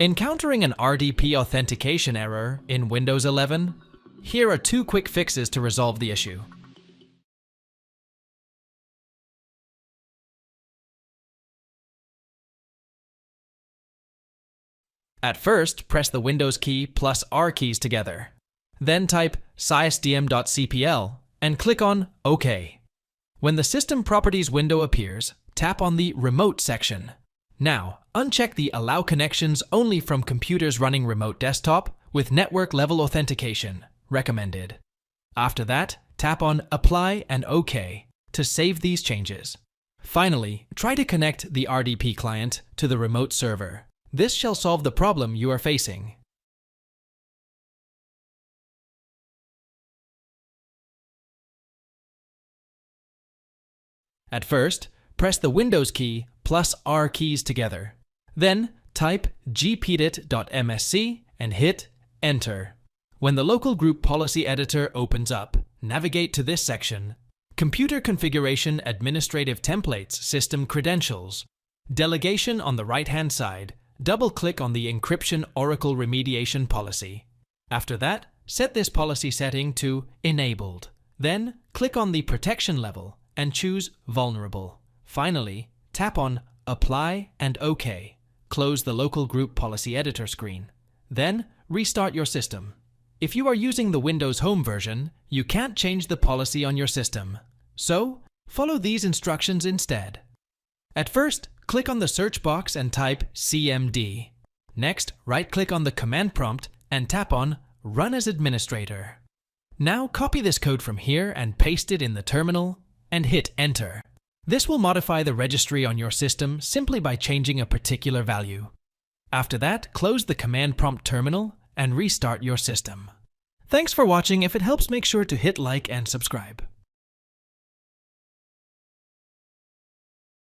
Encountering an RDP authentication error in Windows 11? Here are 2 quick fixes to resolve the issue. At first, press the Windows key plus R keys together. Then type sysdm.cpl and click on OK. When the System Properties window appears, tap on the Remote section. Now, uncheck the Allow connections only from computers running remote desktop with network-level authentication, recommended. After that, tap on Apply and OK to save these changes. Finally, try to connect the RDP client to the remote server. This shall solve the problem you are facing. At first, press the Windows key plus R keys together. Then type gpedit.msc and hit Enter. When the local group policy editor opens up, navigate to this section: Computer Configuration Administrative Templates System Credentials. Delegation on the right-hand side. Double-click on the Encryption Oracle Remediation policy. After that, set this policy setting to Enabled. Then, click on the protection level and choose Vulnerable. Finally, tap on Apply and OK. Close the local group policy editor screen. Then, restart your system. If you are using the Windows Home version, you can't change the policy on your system. So, follow these instructions instead. At first, click on the search box and type CMD. Next, right-click on the command prompt and tap on Run as Administrator. Now copy this code from here and paste it in the terminal and hit Enter. This will modify the registry on your system simply by changing a particular value. After that, close the command prompt terminal and restart your system. Thanks for watching. If it helps, make sure to hit like and subscribe.